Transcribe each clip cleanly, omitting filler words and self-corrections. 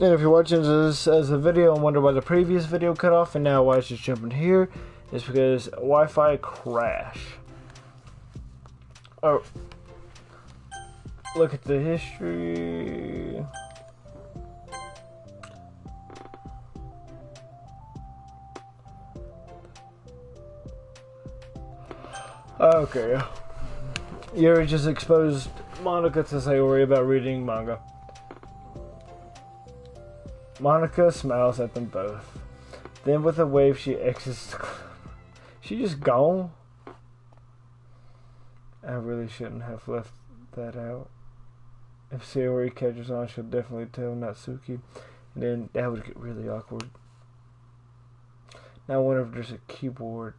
And if you're watching this as a video and wonder why the previous video cut off and now why it's just jumping here, it's because Wi-Fi crash. Oh, look at the history. Okay. Yuri just exposed Monica to Sayori about reading manga. Monica smiles at them both. Then with a wave she exits the club. She just gone? I really shouldn't have left that out. If Sayori catches on, she'll definitely tell Natsuki. And then that would get really awkward. Now I wonder if there's a keyboard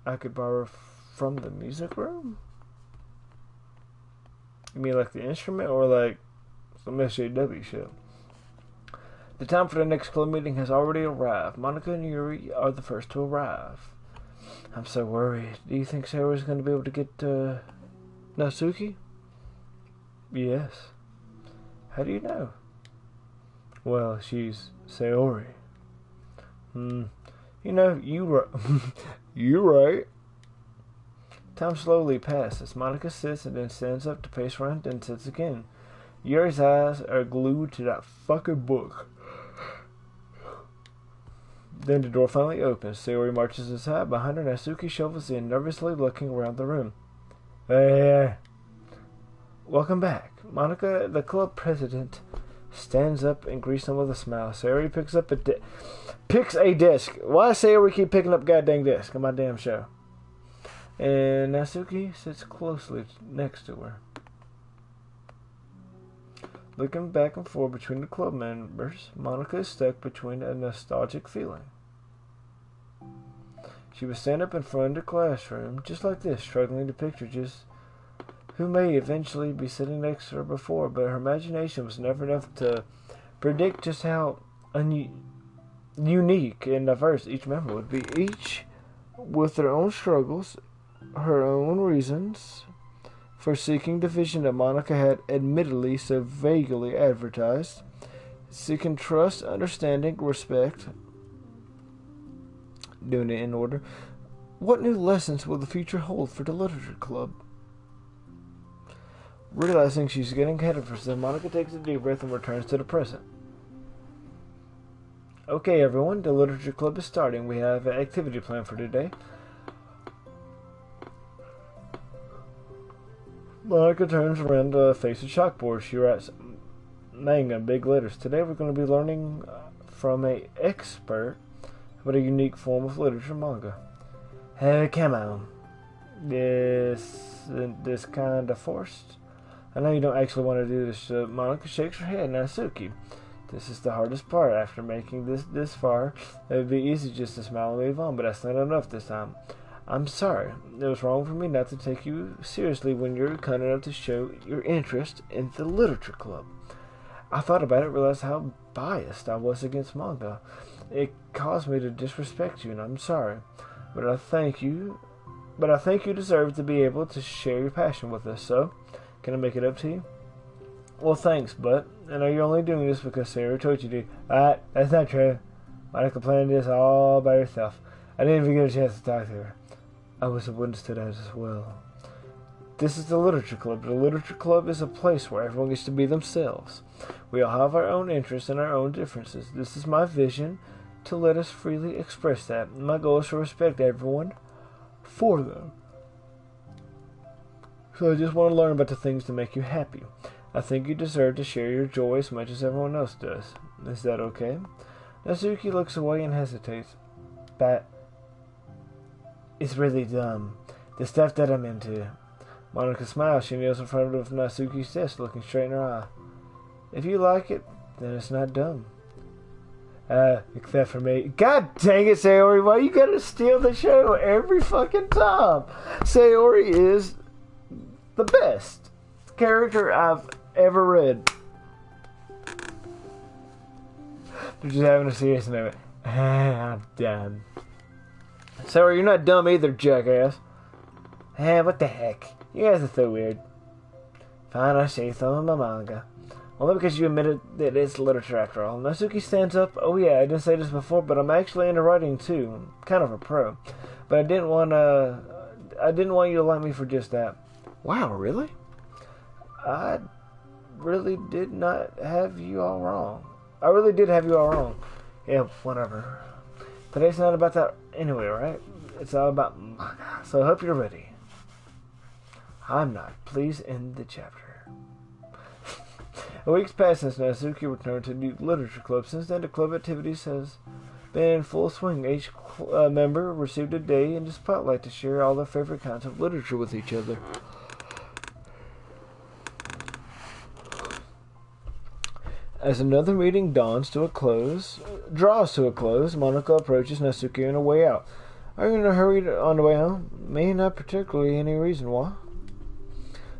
I could borrow from the music room? You mean like the instrument or like some SJW shit? The time for the next club meeting has already arrived. Monica and Yuri are the first to arrive. I'm so worried. Do you think Sayori's going to be able to get Natsuki? Yes. How do you know? Well, she's Sayori. You know, you're right. Time slowly passes. Monica sits and then stands up to pace around and sits again. Yuri's eyes are glued to that fucking book. Then the door finally opens. Sayori marches aside. Behind her, Natsuki shovels in, nervously looking around the room. Hey. Welcome back. Monica, the club president, stands up and greets them with a smile. Sayori picks a desk. Why does Sayori keep picking up goddamn desk on my damn show? And Natsuki sits closely next to her. Looking back and forth between the club members, Monica is stuck between a nostalgic feeling. She would stand up in front of the classroom, just like this, struggling to picture just who may eventually be sitting next to her before, but her imagination was never enough to predict just how unique and diverse each member would be, each with their own struggles, her own reasons for seeking the vision that Monica had admittedly so vaguely advertised, seeking trust, understanding, respect, doing it in order. What new lessons will the future hold for the literature club? Realizing she's getting ahead of herself, Monica takes a deep breath and returns to the present. Okay, everyone, the literature club is starting. We have an activity plan for today. Monica turns around to face a chalkboard. She writes manga in big letters. Today we're going to be learning from an expert about a unique form of literature, manga. Hey, come on. This kind of forced? I know you don't actually want to do this. Monica shakes her head. Natsuki, this is the hardest part. After making this far, it would be easy just to smile and move on, but that's not enough this time. I'm sorry. It was wrong for me not to take you seriously when you're kind enough to show your interest in the literature club. I thought about it, realized how biased I was against manga. It caused me to disrespect you, and I'm sorry. But I think you deserve to be able to share your passion with us, so can I make it up to you? Well, thanks, but I know you're only doing this because Sarah told you to. Alright, that's not true. Monica planned this all by herself. I didn't even get a chance to talk to her. I was a witness to that as well. This is the literature club. The literature club is a place where everyone gets to be themselves. We all have our own interests and our own differences. This is my vision to let us freely express that. My goal is to respect everyone for them. So I just want to learn about the things that make you happy. I think you deserve to share your joy as much as everyone else does. Is that okay? Natsuki looks away and hesitates. But it's really dumb. The stuff that I'm into. Monica smiles. She kneels in front of Natsuki's desk, looking straight in her eye. If you like it, then it's not dumb. Except for me. God dang it, Sayori, why you gotta steal the show every fucking time? Sayori is the best character I've ever read. They're just having a serious moment. I'm done. Sayori, you're not dumb either, jackass. What the heck? You guys are so weird. Fine, I'll show you some of my manga. Only because you admitted that it's literature after all. Natsuki stands up. Oh yeah, I didn't say this before, but I'm actually into writing too. I'm kind of a pro. But I didn't want you to like me for just that. Wow, really? I really did not have you all wrong. I really did have you all wrong. Yeah, whatever. Today's not about that anyway, right? It's all about manga. So I hope you're ready. I'm not. Please end the chapter. A week's passed since Natsuki returned to the literature club. Since then, the club activities has been in full swing. Each member received a day in the spotlight to share all their favorite kinds of literature with each other. As another meeting draws to a close, Monica approaches Natsuki on her way out. Are you in a hurry on the way home? Me, not particularly. Any reason why?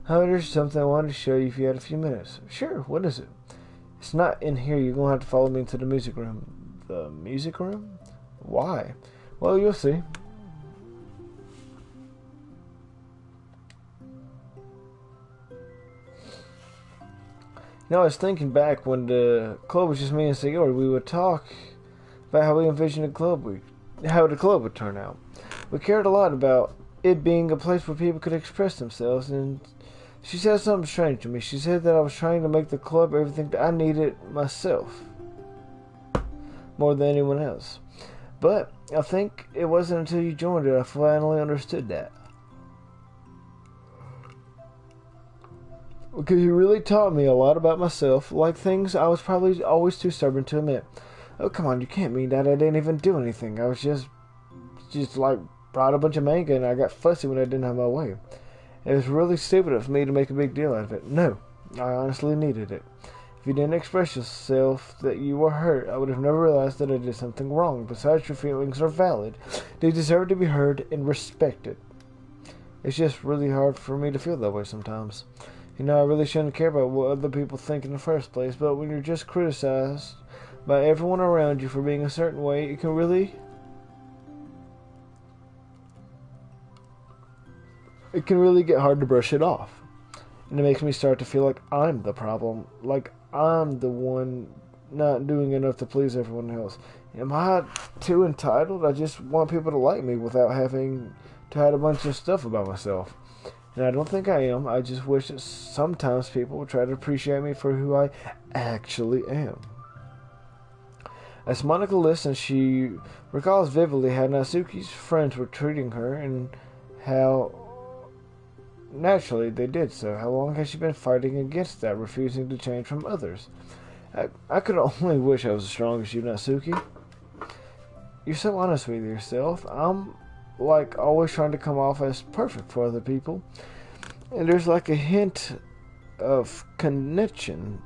However, there's something I wanted to show you if you had a few minutes. Sure, what is it? It's not in here. You're going to have to follow me into the music room. The music room? Why? Well, you'll see. You know, I was thinking back when the club was just me and Sayori. We would talk about how we envisioned how the club would turn out. We cared a lot about it being a place where people could express themselves, and she said something strange to me. She said that I was trying to make the club everything that I needed myself, more than anyone else. But I think it wasn't until you joined it I finally understood that. Because you really taught me a lot about myself, like things I was probably always too stubborn to admit. Oh, come on, you can't mean that. I didn't even do anything. I was just like, brought a bunch of manga and I got fussy when I didn't have my way. It was really stupid of me to make a big deal out of it. No, I honestly needed it. If you didn't express yourself that you were hurt, I would have never realized that I did something wrong. Besides, your feelings are valid. They deserve to be heard and respected. It's just really hard for me to feel that way sometimes. You know, I really shouldn't care about what other people think in the first place, but when you're just criticized by everyone around you for being a certain way, it can really get hard to brush it off. And it makes me start to feel like I'm the problem, like I'm the one not doing enough to please everyone else. Am I too entitled? I just want people to like me without having to hide a bunch of stuff about myself. And I don't think I am. I just wish that sometimes people would try to appreciate me for who I actually am. As Monica listens, she recalls vividly how Natsuki's friends were treating her and how naturally they did so. How long has she been fighting against that, refusing to change from others? I could only wish I was as strong as you, Natsuki. You're so honest with yourself. I'm like always trying to come off as perfect for other people, and there's like a hint of connection.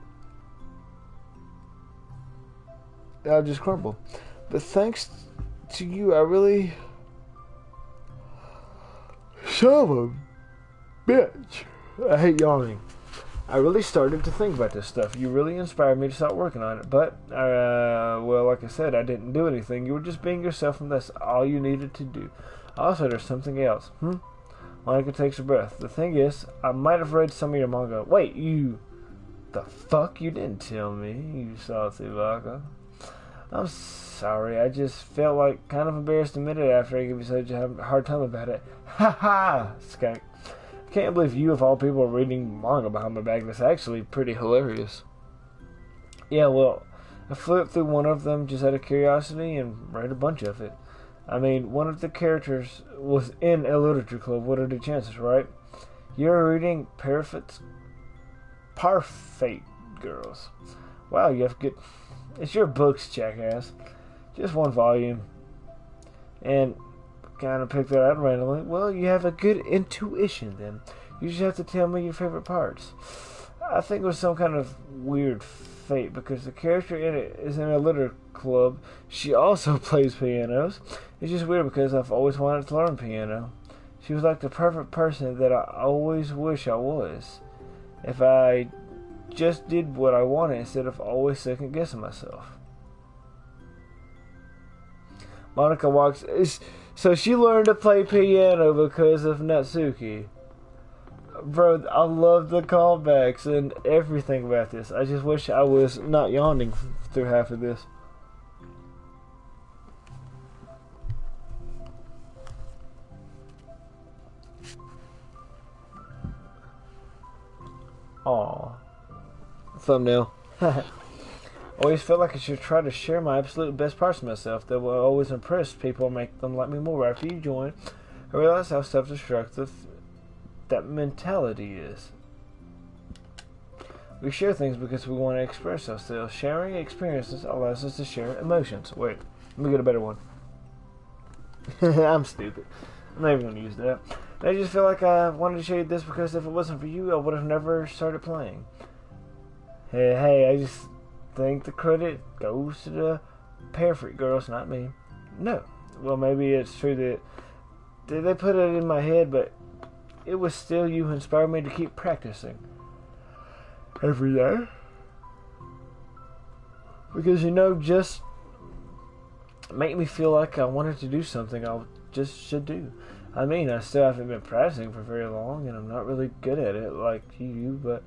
I'll just crumble. But thanks to you, I really... Son of a bitch. I hate yawning. I really started to think about this stuff. You really inspired me to start working on it. But, well, like I said, I didn't do anything. You were just being yourself, and that's all you needed to do. Also, there's something else. Monica takes a breath. The thing is, I might have read some of your manga. Wait, you... The fuck? You didn't tell me, you salty baka. I'm sorry. I just felt like kind of embarrassed to admit it after I gave you such a hard time about it. Ha ha! Skunk. I can't believe you, of all people, are reading manga behind my back. That's actually pretty hilarious. Yeah, well, I flipped through one of them just out of curiosity and read a bunch of it. I mean, one of the characters was in a literature club. What are the chances, right? You're reading Parfait Girls. Wow, you have good... It's your books, jackass. Just one volume. And kind of picked that out randomly. Well, you have a good intuition, then. You just have to tell me your favorite parts. I think it was some kind of weird fate, because the character in it is in a literature club. She also plays pianos. It's just weird because I've always wanted to learn piano. She was like the perfect person that I always wish I was. If I just did what I wanted instead of always second guessing myself. Monica walks... So she learned to play piano because of Natsuki. Bro, I love the callbacks and everything about this. I just wish I was not yawning through half of this. Aw. Thumbnail. Always felt like I should try to share my absolute best parts of myself that will always impress people and make them like me more. After you join, I realized how self-destructive that mentality is. We share things because we want to express ourselves. Sharing experiences allows us to share emotions. Wait, let me get a better one. I'm stupid. I'm not even going to use that. I just feel like I wanted to show you this because if it wasn't for you, I would have never started playing. Hey, I just think the credit goes to the Parafreak girls, not me. No. Well, maybe it's true that they put it in my head, but it was still you who inspired me to keep practicing every day. Because, just make me feel like I wanted to do something I just should do. I mean, I still haven't been practicing for very long, and I'm not really good at it like you, but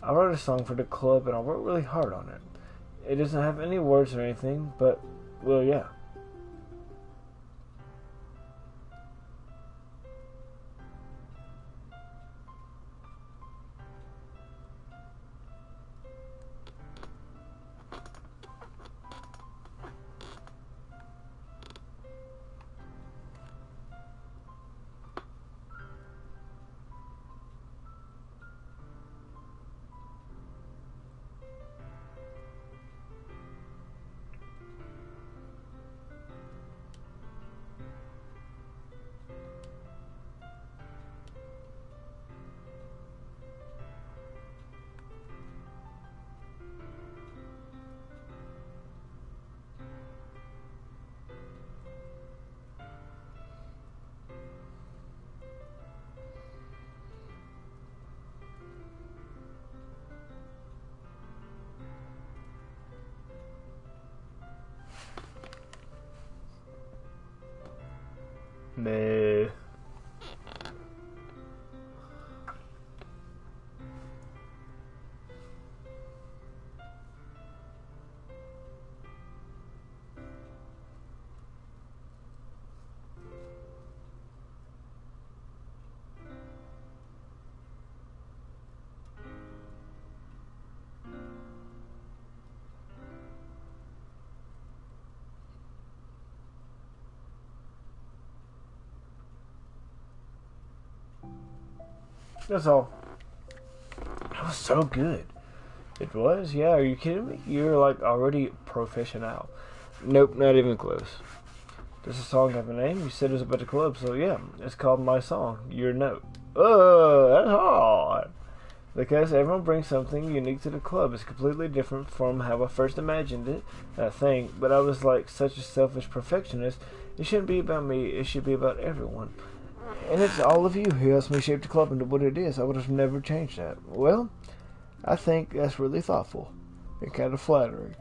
I wrote a song for the club, and I worked really hard on it. It doesn't have any words or anything, but, well, yeah. Meh. That's all. That was so good. It was? Yeah, are you kidding me? You're like already professional. Nope, not even close. Does the song have a name? You said it was about the club, so yeah. It's called My Song, Your Note. Oh, that's hard. Because everyone brings something unique to the club. It's completely different from how I first imagined it, I think. But I was like such a selfish perfectionist. It shouldn't be about me. It should be about everyone. And it's all of you who helps me shape the club into what it is. I would have never changed that. Well, I think that's really thoughtful and kind of flattering.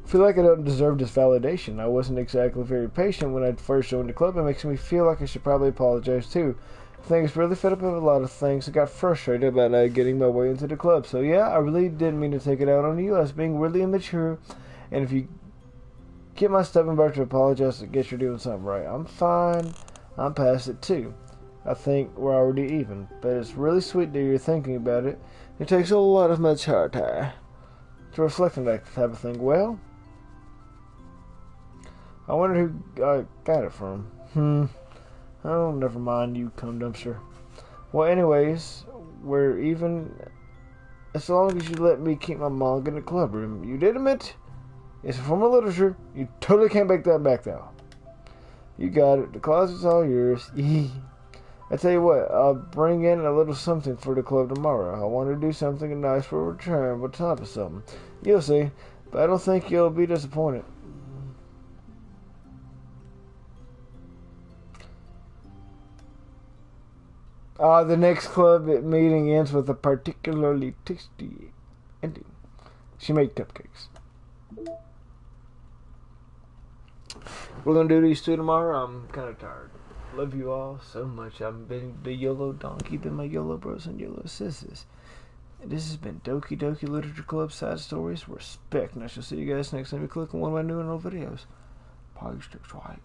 I feel like I don't deserve this validation. I wasn't exactly very patient when I first joined the club. It makes me feel like I should probably apologize too. I think it's really fed up with a lot of things. I got frustrated about not getting my way into the club. So yeah, I really didn't mean to take it out on you. I was being really immature. And if you get my stubborn back to apologize, I guess you're doing something right. I'm fine. I'm past it too. I think we're already even. But it's really sweet that you're thinking about it. It takes a lot of maturity to reflect on that type of thing. Well, I wonder who I got it from. Oh, never mind, you cum dumpster. Well, anyways, we're even as long as you let me keep my manga in the club room. You did admit it's a form of literature. You totally can't make that back though. You got it. The closet's all yours. I tell you what, I'll bring in a little something for the club tomorrow. I want to do something nice for a return on top of something. You'll see, but I don't think you'll be disappointed. The next club meeting ends with a particularly tasty ending. She made cupcakes. We're going to do these two tomorrow. I'm kind of tired. love you all so much. I've been the YOLO Donkey, been my YOLO bros and YOLO sisters. And this has been Doki Doki Literature Club Side Stories. Respect. And I shall see you guys next time you click on one of my new and old videos. Pog Strix White.